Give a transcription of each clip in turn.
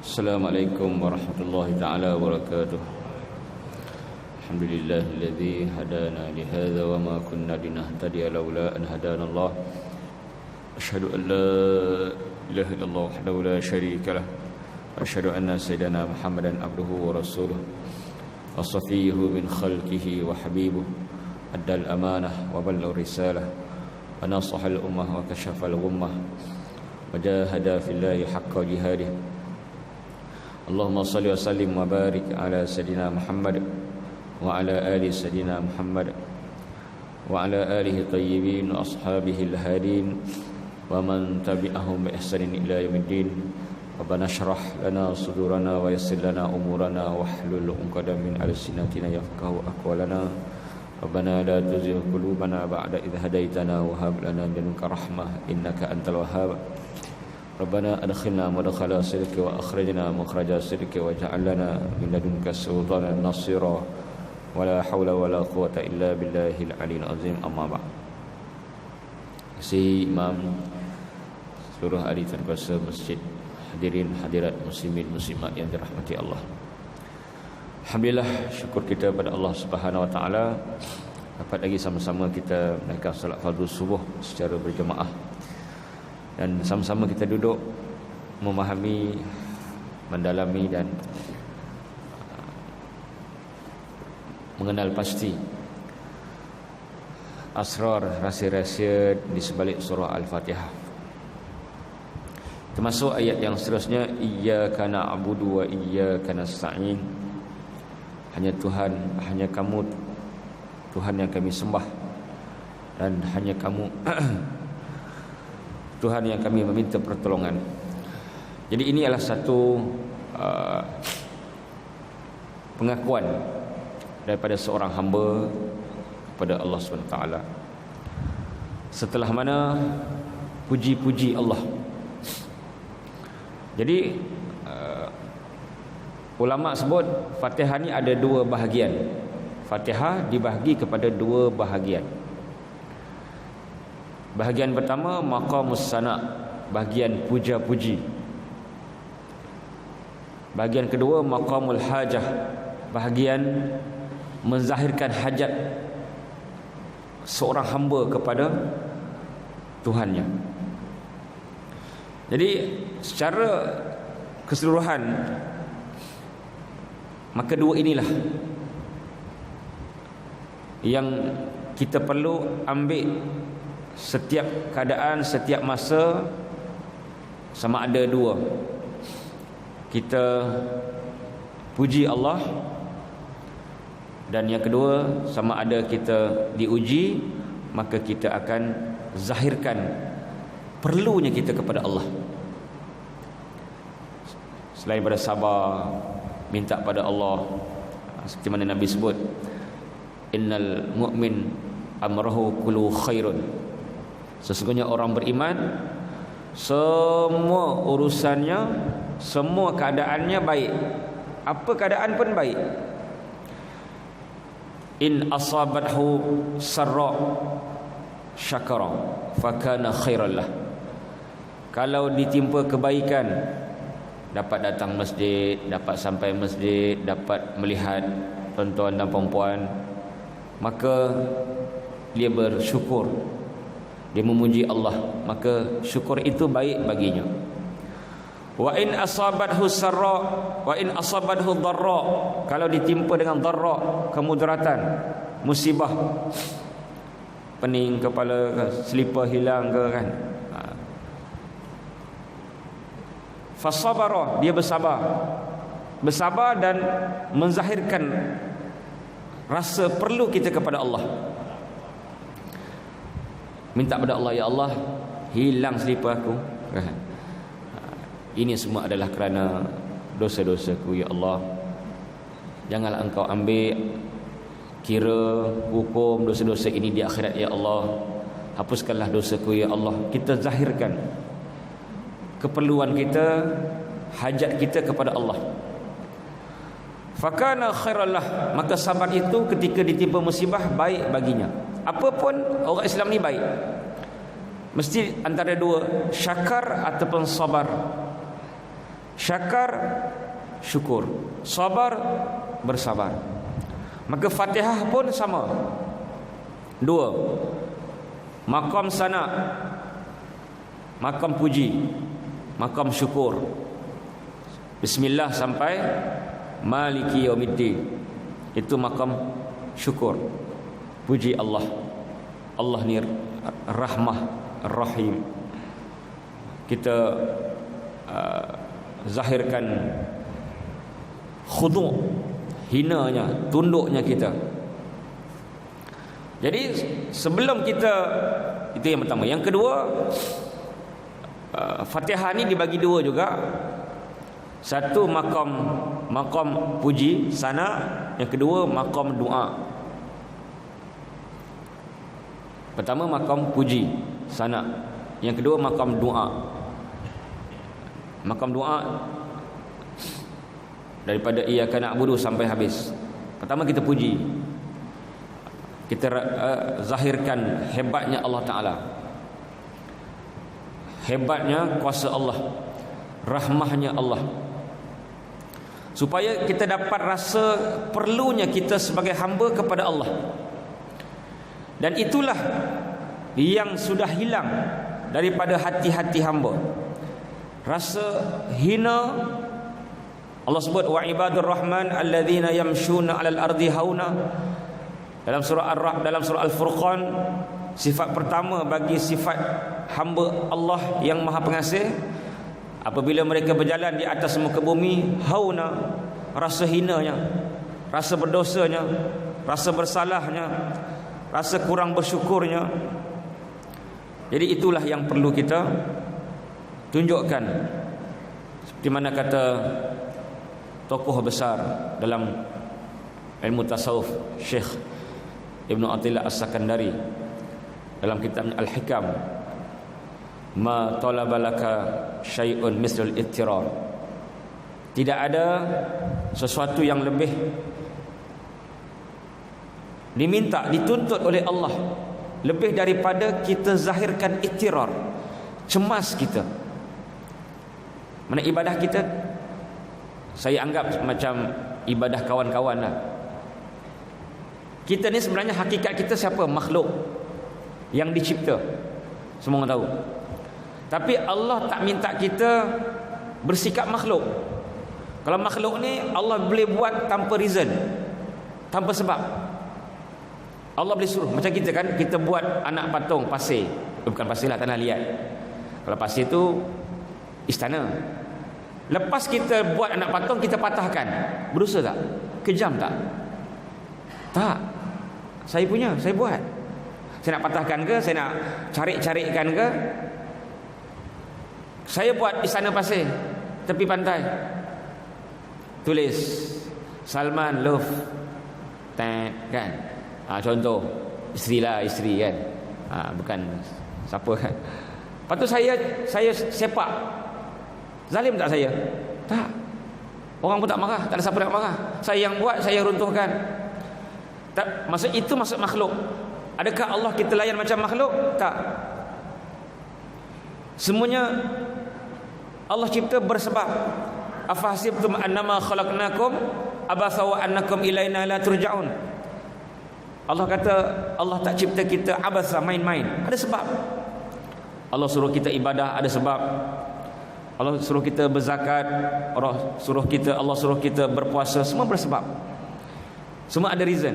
Assalamualaikum warahmatullahi ta'ala wabarakatuh. Alhamdulillahilladzi hadana lihadza wa ma kunna linahtadiya laula an hadana Allah. Asyhadu an la ilaha illallah wahdahu la syarika lah. Asyhadu anna sayyidana Muhammadan abduhu wa rasuluh wa safiyyuhu min khalqihi wa habibuh. Addal amanah wa ballagha risalah wa nasaha al ummah wa kashafa al ghummah wa jahada fillahi haqqa jihadih. Allahumma salli wa sallim wa barik ala sayyidina Muhammad wa ala ali sayyidina Muhammad wa ala alihi tayyibin wa ashabihi al-hadin wa man tabi'ahum bi ihsanin ila yaumiddin. Rabbana shrah lana sudurana wa yassir lana umurana wa hlul 'uqdatam min alsinatina yafqahu aqwalana. Rabbana la tuzigh qulubana ba'da idh hadaitana wa hab lana min ladunka rahmah innaka antal wahhab. Rabbana adkhilna madkhala sidqi wa akhrijna makhraja sidqi waj'al lana min ladunka sultanan nasira wala haula wala quwwata illa billahil aliyil azim. Amma ba'd. Si imam, seluruh ahli kuasa masjid, hadirin hadirat muslimin muslimat yang dirahmati Allah. Alhamdulillah, syukur kita pada Allah Subhanahu wa taala dapat lagi sama-sama kita menunaikan salat fardu subuh secara berjemaah. Dan sama-sama kita duduk memahami, mendalami dan mengenal pasti asrar, rahsia-rahsia di sebalik surah Al-Fatihah. Termasuk ayat yang seterusnya, iyyaka na'budu wa iyyaka nasta'in. Hanya Tuhan, hanya kamu Tuhan yang kami sembah, dan hanya kamu Tuhan yang kami meminta pertolongan. Jadi ini adalah satu pengakuan daripada seorang hamba kepada Allah SWT. Setelah mana puji-puji Allah. Jadi ulama sebut Fatihah ni ada dua bahagian. Fatihah dibahagi kepada dua bahagian. Bahagian pertama maqamus sana', bahagian puja-puji. Bahagian kedua maqamul hajah, bahagian menzahirkan hajat seorang hamba kepada Tuhannya. Jadi secara keseluruhan maka dua inilah yang kita perlu ambil setiap keadaan, setiap masa. Sama ada dua, kita puji Allah, dan yang kedua sama ada kita diuji, maka kita akan zahirkan perlunya kita kepada Allah. Selain pada sabar, minta pada Allah, seperti mana Nabi sebut, innal mu'min amrahu kullu khairun. Sesungguhnya orang beriman semua urusannya, semua keadaannya baik. Apa keadaan pun baik. In asabathu sarra syakara fakana khairan lah. Kalau ditimpa kebaikan, dapat datang masjid, dapat sampai masjid, dapat melihat tuan-tuan dan puan-puan, maka dia bersyukur, dia memuji Allah, maka syukur itu baik baginya. Wa in asabathu sarra wa in asabathu dharra, kalau ditimpa dengan dharra, kemudaratan, musibah, pening kepala, selipar hilang ke kan, fasabara, dia bersabar dan menzahirkan rasa perlu kita kepada Allah. Minta pada Allah, ya Allah, hilang selipar aku. Ini semua adalah kerana dosa-dosaku, ya Allah. Janganlah engkau ambil kira hukum dosa-dosa ini di akhirat, ya Allah. Hapuskanlah dosaku, ya Allah. Kita zahirkan keperluan kita, hajat kita kepada Allah. Fakana khairallah, maka sabar itu ketika ditimpa musibah baik baginya. Apa pun orang Islam ni baik, mesti antara dua, syakar ataupun sabar. Syakar, syukur. Sabar, bersabar. Maka Fatihah pun sama. Dua, maqam sana, maqam puji, maqam syukur. Bismillah sampai Maliki yaumiddin, itu maqam syukur. Puji Allah. Allah ni rahmah rahim. Kita zahirkan khudu', hinanya, tunduknya kita. Jadi sebelum kita, itu yang pertama. Yang kedua, Fatihah ni dibagi dua juga. Satu maqam puji sana, yang kedua maqam doa. Pertama maqam puji sana, yang kedua maqam doa. Maqam doa daripada iyyaka na'budu sampai habis. Pertama kita puji, kita zahirkan hebatnya Allah Ta'ala, hebatnya kuasa Allah, rahmahnya Allah, supaya kita dapat rasa perlunya kita sebagai hamba kepada Allah. Dan itulah yang sudah hilang daripada hati-hati hamba, rasa hina. Allah sebut wa ibadur rahman alladzina yamshuna 'alal ardi hauna. Dalam surah Ar-Ra'd, dalam surah Al-Furqan, sifat pertama bagi sifat hamba Allah yang Maha Pengasih, apabila mereka berjalan di atas muka bumi, hauna, rasa hinanya, rasa berdosanya, rasa bersalahnya, rasa kurang bersyukurnya. Jadi itulah yang perlu kita tunjukkan. Seperti mana kata tokoh besar dalam ilmu tasawuf, Syekh Ibn Athilah As-Sakandari, dalam kitab Al-Hikam, ma talaba laka syai'un mislul ittirar. Tidak ada sesuatu yang lebih diminta, dituntut oleh Allah, lebih daripada kita zahirkan ittirar, cemas kita. Mana ibadah kita, saya anggap macam ibadah kawan-kawan lah. Kita ni sebenarnya hakikat kita siapa? Makhluk yang dicipta, semua orang tahu. Tapi Allah tak minta kita bersikap makhluk. Kalau makhluk ni Allah boleh buat tanpa reason, tanpa sebab. Allah boleh suruh. Macam kita kan, kita buat anak patung pasir, bukan pasir lah, tanah liat. Kalau pasir tu istana. Lepas kita buat anak patung, kita patahkan, berdosa tak? Kejam tak? Tak. Saya punya, saya buat. Saya nak patahkan ke, saya nak carik-carikkan ke, saya buat istana pasir tepi pantai, tulis Salman love kan, contoh isteri lah, isteri kan, bukan siapa kan. Lepas tu saya sepak, zalim tak saya? Tak. Orang pun tak marah, tak ada siapa nak marah. Saya yang buat, saya runtuhkan. Tak, maksud itu maksud makhluk. Adakah Allah kita layan macam makhluk? Tak. Semuanya Allah cipta bersebab. Afahsibtum annama khalaqnakum abatha wa annakum ilaina la turja'un. Allah kata Allah tak cipta kita abatha, main-main. Ada sebab. Allah suruh kita ibadah, ada sebab. Allah suruh kita berzakat, Allah suruh kita berpuasa, semua bersebab. Semua ada reason,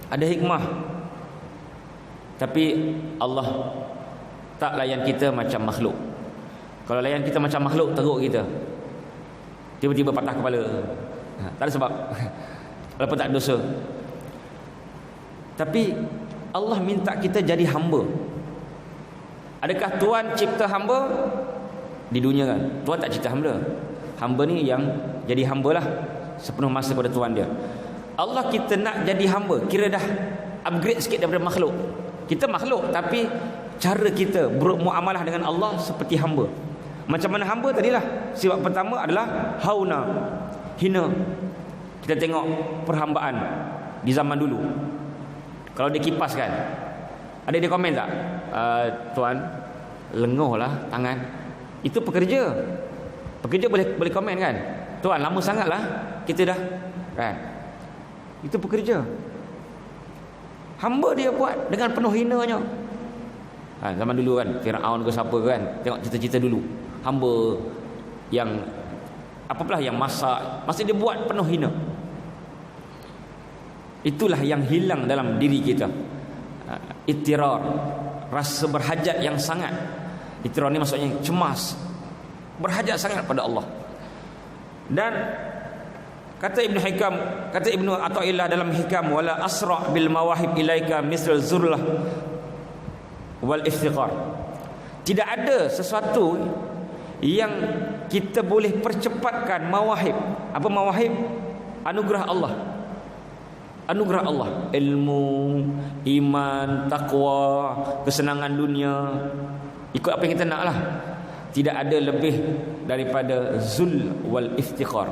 ada hikmah. Tapi Allah tak layan kita macam makhluk. Kalau layan kita macam makhluk, teruk kita, tiba-tiba patah kepala, tak ada sebab, walaupun tak ada dosa. Tapi Allah minta kita jadi hamba. Adakah Tuhan cipta hamba? Di dunia kan, Tuhan tak cipta hamba. Hamba ni yang jadi hamba lah, sepenuh masa pada Tuhan dia. Allah kita nak jadi hamba, kira dah upgrade sikit daripada makhluk. Kita makhluk, tapi cara kita bermuamalah dengan Allah seperti hamba. Macam mana hamba tadilah. Sifat pertama adalah hauna, hina. Kita tengok perhambaan di zaman dulu. Kalau dia kipaskan, ada dia komen tak? Tuan, lenguh lah tangan. Itu pekerja. Pekerja boleh komen kan? Tuan, lama sangat lah kita dah kan? Itu pekerja. Hamba dia buat dengan penuh hinanya. Zaman dulu kan, Firaun ke siapa kan, tengok cerita-cerita dulu, hamba yang apalah yang masak, maksud dia buat penuh hina. Itulah yang hilang dalam diri kita, ittirar, rasa berhajat yang sangat. Ittirar ni maksudnya cemas, berhajat sangat pada Allah. Dan kata Ibnu Athaillah dalam Hikam, wala asra bil mawahib ilaika misal zurlah wal iftiqar. Tidak ada sesuatu yang kita boleh percepatkan mawahib. Apa mawahib? Anugerah Allah. Anugerah Allah, ilmu, iman, taqwa, kesenangan dunia, ikut apa yang kita nak lah. Tidak ada lebih daripada zul wal iftiqar.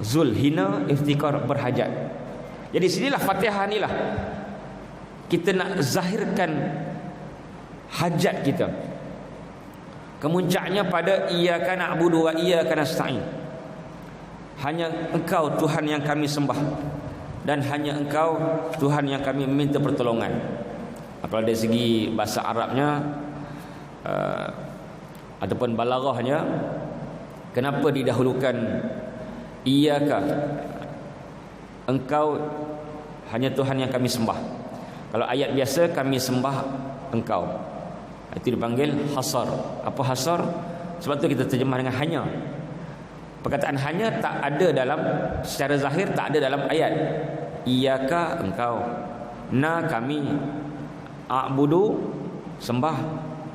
Zul hina, iftiqar berhajat. Jadi sinilah Fatihah ni lah kita nak zahirkan hajat kita. Kemuncaknya pada iyyaka na'budu wa iyyaka nasta'in. Hanya Engkau Tuhan yang kami sembah, dan hanya Engkau Tuhan yang kami meminta pertolongan. Apalagi dari segi bahasa Arabnya ataupun balaghahnya, kenapa didahulukan iyyaka, Engkau hanya Tuhan yang kami sembah. Kalau ayat biasa, kami sembah Engkau, itu dipanggil hasar. Apa hasar? Sebab tu kita terjemah dengan hanya. Perkataan hanya tak ada dalam, secara zahir tak ada dalam ayat. Iyyaka Engkau, na kami, a'budu sembah.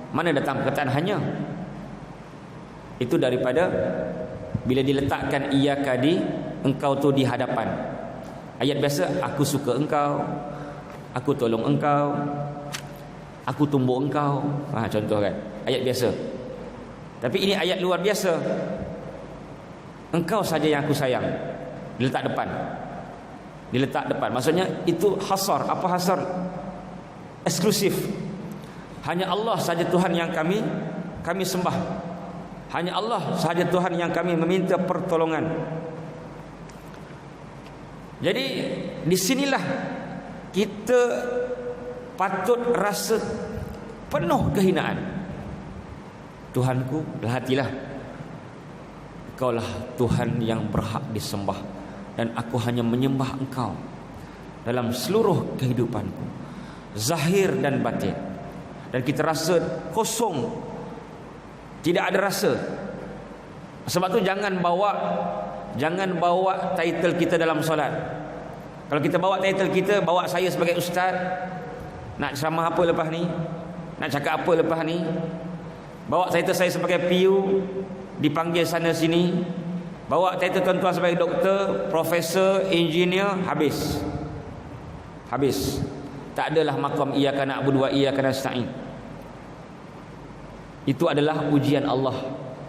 Mana datang perkataan hanya? Itu daripada bila diletakkan iyyaka di Engkau tu di hadapan. Ayat biasa, aku suka Engkau, aku tolong Engkau, aku tumbuk Engkau, contoh kan, ayat biasa. Tapi ini ayat luar biasa. Engkau saja yang aku sayang, diletak depan. Diletak depan, maksudnya itu hasar. Apa hasar? Eksklusif. Hanya Allah saja Tuhan yang kami sembah. Hanya Allah sahaja Tuhan yang kami meminta pertolongan. Jadi disinilah kita patut rasa penuh kehinaan. Tuhanku, berhatilah, Engkaulah Tuhan yang berhak disembah, dan aku hanya menyembah Engkau dalam seluruh kehidupanku, zahir dan batin. Dan kita rasa kosong, tidak ada rasa. Sebab tu jangan bawa title kita dalam solat. Kalau kita bawa title kita, bawa saya sebagai ustaz, nak ceramah apa lepas ni, nak cakap apa lepas ni, bawa title saya sebagai PU, dipanggil sana sini, bawa title tuan-tuan sebagai doktor, profesor, engineer, habis. Tak adalah maqam iyyaka na'budu wa iyyaka nasta'in. Itu adalah ujian Allah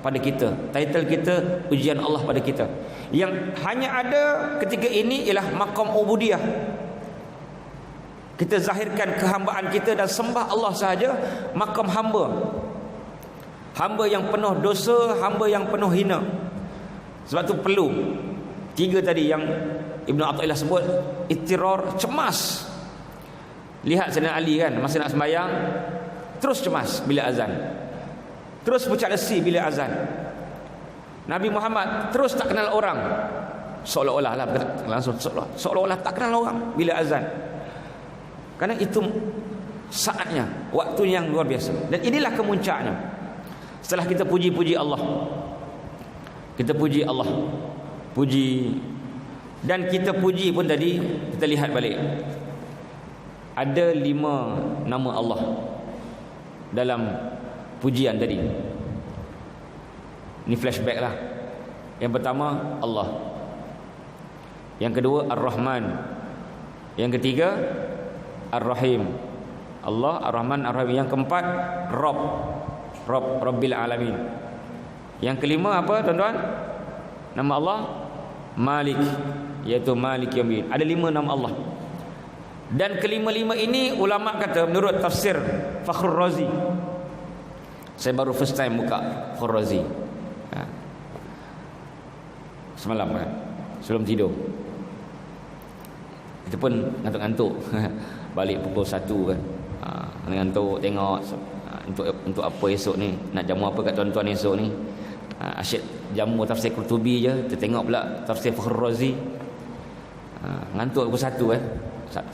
pada kita. Title kita ujian Allah pada kita. Yang hanya ada ketika ini ialah maqam ubudiyah. Kita zahirkan kehambaan kita dan sembah Allah sahaja, maqam hamba. Hamba yang penuh dosa, hamba yang penuh hina. Sebab tu perlu 3 tadi yang Ibnu Athaillah sebut, ittirar, cemas. Lihat Sayyidina Ali kan, masa nak sembahyang terus cemas bila azan, terus pucat lesi bila azan. Nabi Muhammad terus tak kenal orang, seolah-olah lah, langsung seolah-olah tak kenal orang bila azan. Kerana itu saatnya, waktu yang luar biasa. Dan inilah kemuncaknya. Setelah kita puji Allah, kita puji Allah, puji, dan kita puji pun tadi kita lihat balik, ada 5 nama Allah dalam pujian tadi. Ini flashback lah. Yang pertama Allah, yang kedua Ar-Rahman, yang ketiga Ar-Rahim. Allah, Ar-Rahman, Ar-Rahim. Yang keempat Rabbil Alamin. Yang kelima apa tuan-tuan? Nama Allah Malik, iaitu Malik Yaumiddin. Ada 5 nama Allah. Dan kelima-lima ini ulama kata menurut tafsir Fakhrul Razi. Saya baru first time buka Fakhrul Razi. Semalam kan, sebelum tidur. Itu pun ngantuk-ngantuk. Balik pukul 1 kan. Ngantuk tengok untuk apa esok ni, nak jamu apa kat tuan-tuan esok ni. Asyik jamu tafsir Qurtubi je, tengok pula tafsir Fakhrul Razi. Ngantuk pukul 1 kan.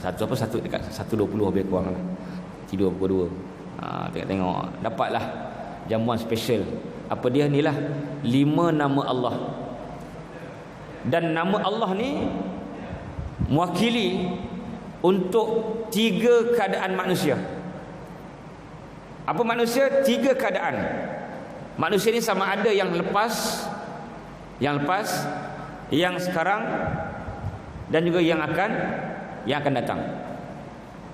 Satu dekat 1.20 lebih kurang lah. Tidur pukul 2. Tengok dapatlah jamuan special. Apa dia ni lah, 5 nama Allah. Dan nama Allah ni mewakili untuk 3 keadaan manusia. Apa manusia? 3 keadaan. Manusia ni sama ada yang lepas, yang sekarang, dan juga yang akan datang.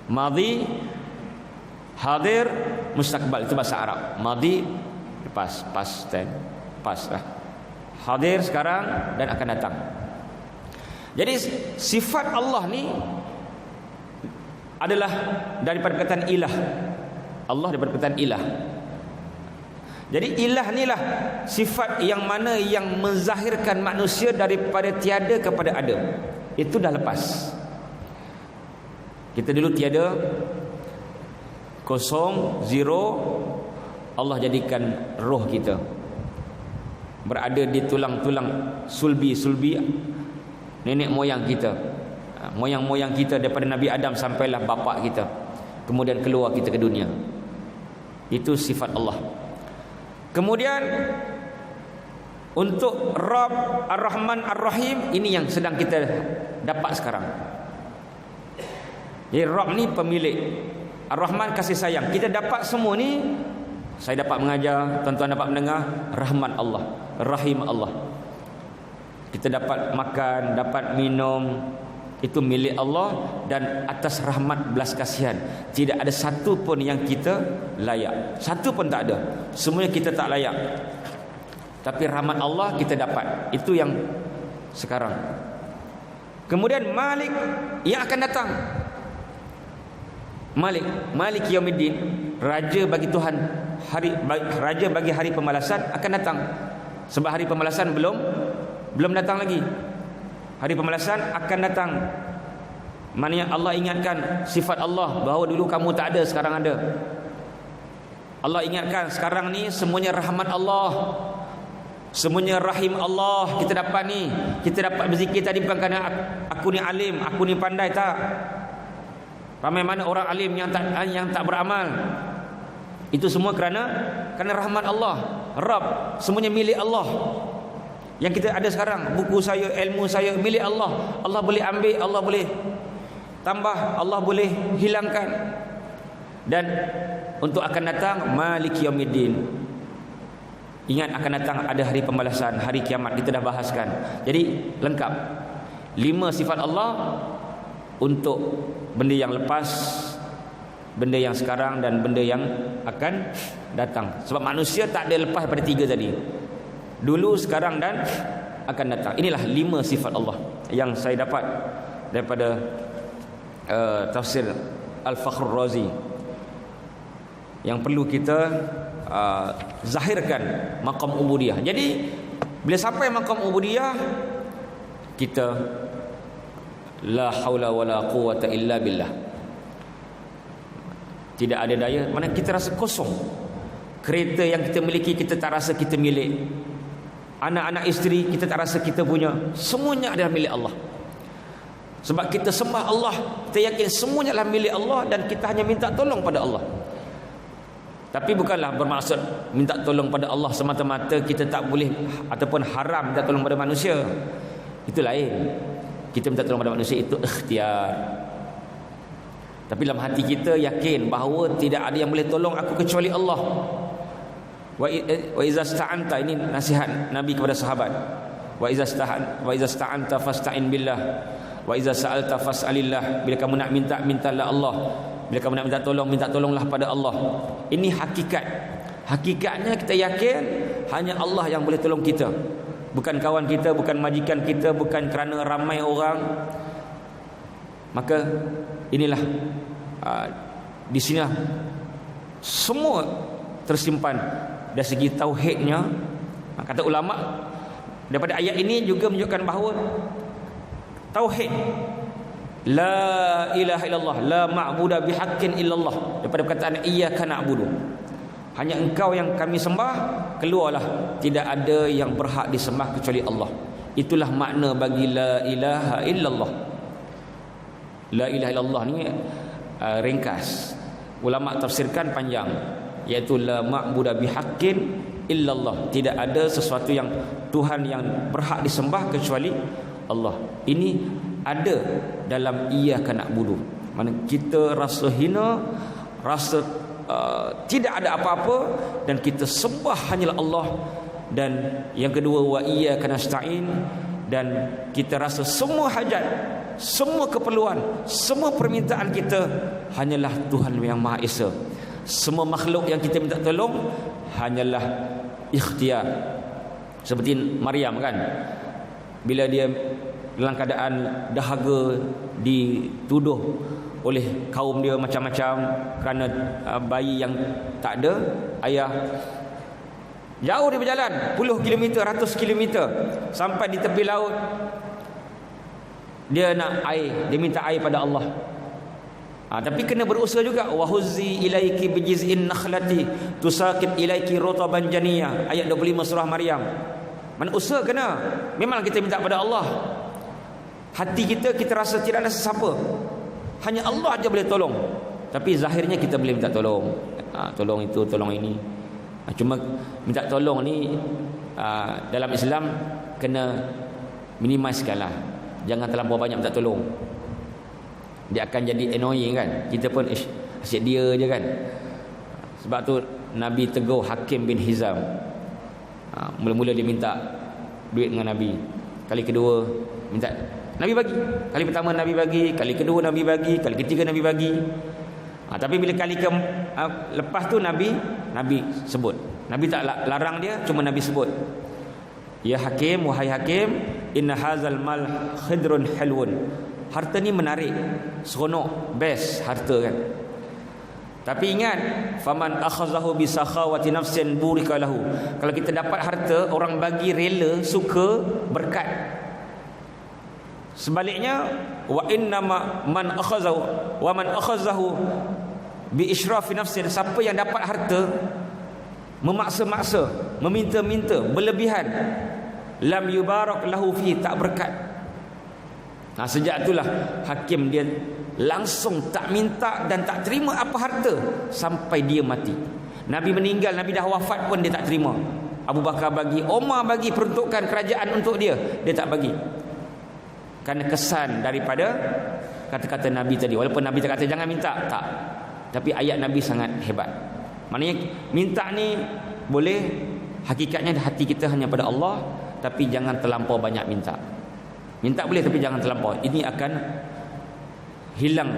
Madhi, hadir, mustaqbal. Itu bahasa Arab. Madhi lepas, past tense, past lah. Hadir sekarang dan akan datang. Jadi sifat Allah ni adalah daripada perkataan ilah. Allah daripada perkataan ilah. Jadi ilah ni lah sifat yang mana yang menzahirkan manusia daripada tiada kepada ada. Itu dah lepas. Kita dulu tiada, kosong, zero. Allah jadikan roh kita berada di tulang-tulang sulbi nenek moyang kita, moyang-moyang kita daripada Nabi Adam sampailah bapa kita, kemudian keluar kita ke dunia. Itu sifat Allah. Kemudian untuk Rabb Ar-Rahman Ar-Rahim, ini yang sedang kita dapat sekarang. Jadi Rabb ni pemilik, Ar-Rahman kasih sayang. Kita dapat semua ni. Saya dapat mengajar, tuan-tuan dapat mendengar. Rahman Allah, Rahim Allah. Kita dapat makan, dapat minum, itu milik Allah. Dan atas rahmat belas kasihan, tidak ada satu pun yang kita layak. Satu pun tak ada. Semuanya kita tak layak. Tapi rahmat Allah kita dapat. Itu yang sekarang. Kemudian Malik yang akan datang. Malik Yaumiddin, raja bagi Tuhan, raja bagi hari pembalasan akan datang. Sebab hari pembalasan belum datang lagi. Hari pembalasan akan datang. Maknanya Allah ingatkan sifat Allah, bahawa dulu kamu tak ada, sekarang ada. Allah ingatkan sekarang ni semuanya rahmat Allah, semuanya rahim Allah kita dapat ni. Kita dapat berzikir tadi bukan kerana aku ni alim, aku ni pandai, tak. Ramai mana orang alim yang tak beramal. Itu semua kerana rahmat Allah. Rabb, semuanya milik Allah. Yang kita ada sekarang, buku saya, ilmu saya, milik Allah. Allah boleh ambil, Allah boleh tambah, Allah boleh hilangkan. Dan untuk akan datang Malik Yaumiddin, ingat akan datang ada hari pembalasan, hari kiamat. Kita dah bahaskan. Jadi lengkap 5 sifat Allah untuk benda yang lepas, benda yang sekarang, dan benda yang akan datang. Sebab manusia tak ada lepas daripada 3 tadi, dulu, sekarang, dan akan datang. Inilah 5 sifat Allah yang saya dapat daripada tafsir Al-Fakhrul Razi, yang perlu kita zahirkan maqam ubudiyah. Jadi bila sampai maqam ubudiyah, kita la haula wala quwwata illa billah. Tidak ada daya, mana kita rasa kosong. Kereta yang kita miliki kita tak rasa kita milik. Anak-anak isteri kita tak rasa kita punya. Semuanya adalah milik Allah. Sebab kita sembah Allah, kita yakin semuanya adalah milik Allah, dan kita hanya minta tolong pada Allah. Tapi bukanlah bermaksud minta tolong pada Allah semata-mata kita tak boleh ataupun haram minta tolong pada manusia. Itu lain. Kita minta tolong pada manusia itu ikhtiar. Tapi dalam hati kita yakin bahawa tidak ada yang boleh tolong aku kecuali Allah. Wa iza sta'anta, ini nasihat Nabi kepada sahabat. Wa iza sta'anta fasta'in billah. Wa iza sa'alta fas'alillah. Bila kamu nak minta, mintalah Allah. Bila kamu nak minta tolonglah pada Allah. Ini hakikat. Hakikatnya kita yakin hanya Allah yang boleh tolong kita. Bukan kawan kita, bukan majikan kita, bukan kerana ramai orang. Maka inilah di sini semua tersimpan dari segi tauhidnya. Kata ulama, daripada ayat ini juga menunjukkan bahawa tauhid la ilaha illallah, la ma'budu bihaqqin illallah, daripada perkataan iyyaka na'budu, hanya engkau yang kami sembah, keluarlah tidak ada yang berhak disembah kecuali Allah. Itulah makna bagi la ilaha illallah. La ilaha illallah ni ringkas, ulama tafsirkan panjang, iaitu la ma'budu bihaqqin illallah, tidak ada sesuatu yang Tuhan yang berhak disembah kecuali Allah. Ini ada dalam iyyaka na'budu. Mana kita rasa hina, rasa tidak ada apa-apa, dan kita sembah hanyalah Allah. Dan yang kedua, wa iyyaka nasta'in, dan kita rasa semua hajat, semua keperluan, semua permintaan kita hanyalah Tuhan yang Maha Esa. Semua makhluk yang kita minta tolong hanyalah ikhtiar. Seperti Maryam kan, bila dia dalam keadaan dahaga, dituduh oleh kaum dia macam-macam kerana bayi yang tak ada ayah. Jauh dia berjalan puluh kilometer, ratus kilometer, sampai di tepi laut. Dia nak air, dia minta air pada Allah. Tapi kena berusaha juga. Wa huzzi ilaiki bijiz'in nakhlati tusaqit ilaiki rutaban janiyah, ayat 25 surah Maryam. Mana usaha kena. Memang kita minta pada Allah. Hati kita rasa tidak ada sesiapa, hanya Allah aja boleh tolong. Tapi zahirnya kita boleh minta tolong, tolong itu, tolong ini. Cuma minta tolong ni dalam Islam kena minimizekan lah. Jangan terlampau banyak minta tolong, dia akan jadi annoying kan. Kita pun asyik dia je kan. Sebab tu Nabi tegur Hakim bin Hizam. Mula-mula dia minta duit dengan Nabi, kali kedua minta, Nabi bagi. Kali pertama Nabi bagi, kali kedua Nabi bagi, kali ketiga Nabi bagi. Tapi bila kali lepas tu Nabi sebut. Nabi tak larang dia, cuma Nabi sebut. Ya Hakim, wahai Hakim, inna hazal mal khidrun halwun. Harta ni menarik, seronok, best harta kan. Tapi ingat, faman akhazahu bi sakhawati nafsin burika lahu. Kalau kita dapat harta, orang bagi rela, suka, berkat. Sebaliknya, wa innama man akhazahu bi israfi nafsin, siapa yang dapat harta memaksa-maksa, meminta-minta, berlebihan, lam yubarak lahu fi, tak berkat. Sejak itulah Hakim dia langsung tak minta dan tak terima apa harta sampai dia mati. Nabi meninggal, Nabi dah wafat pun dia tak terima. Abu Bakar bagi, Umar bagi, peruntukkan kerajaan untuk dia, dia tak bagi. Kerana kesan daripada kata-kata Nabi tadi. Walaupun Nabi tak kata jangan minta, tak, tapi ayat Nabi sangat hebat. Maknanya minta ni boleh, hakikatnya hati kita hanya pada Allah, tapi jangan terlampau banyak minta. Minta boleh tapi jangan terlampau. Ini akan hilang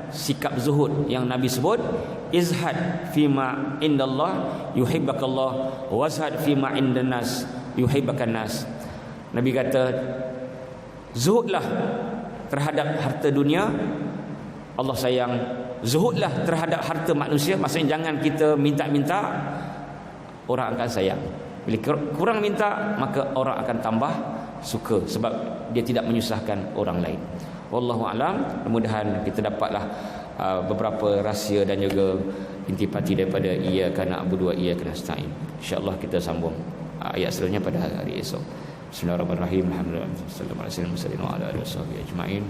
sikap zuhud yang Nabi sebut, izhad fima indallah yuhibbakallah, wazhad fima indannas yuhibbakan nas. Nabi kata zuhudlah terhadap harta dunia, Allah sayang. Zuhudlah terhadap harta manusia, maksudnya jangan kita minta-minta, orang akan sayang. Bila kurang minta, maka orang akan tambah suka, sebab dia tidak menyusahkan orang lain. Wallahu alam. Mudah-mudahan kita dapatlah beberapa rahsia dan juga intipati daripada iyyaka na'budu wa iyyaka nasta'in. Insya-Allah kita sambung ayat seterusnya pada hari esok. Bismillahirrahmanirrahim. Alhamdulillah sallallahu alaihi wasallam wa ala alihi washabihi ajma'in.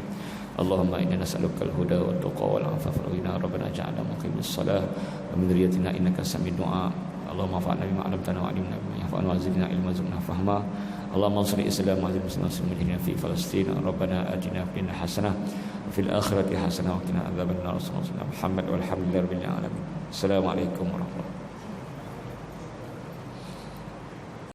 Allahumma inna nas'aluka al-huda wa at-tuqa wal 'afafa wal ghina. Rabbana ja'alna muqimis shalah wa min dhurriyyatina innaka samid du'a. Allahumma fa'alna bima 'allamtana wa 'allimna bima yanfa'una wa zidna ilman warzuqna fahma. Allahumma ansur al-islam wa azil muslimin fi Palestin. Rabbana atina fid dunya hasanah wa fil akhirati hasanah wa qina adzabannar. Sallallahu alaihi wasallam Muhammad walhamdulillahi rabbil alamin. Assalamualaikum warahmatullahi wabarakatuh.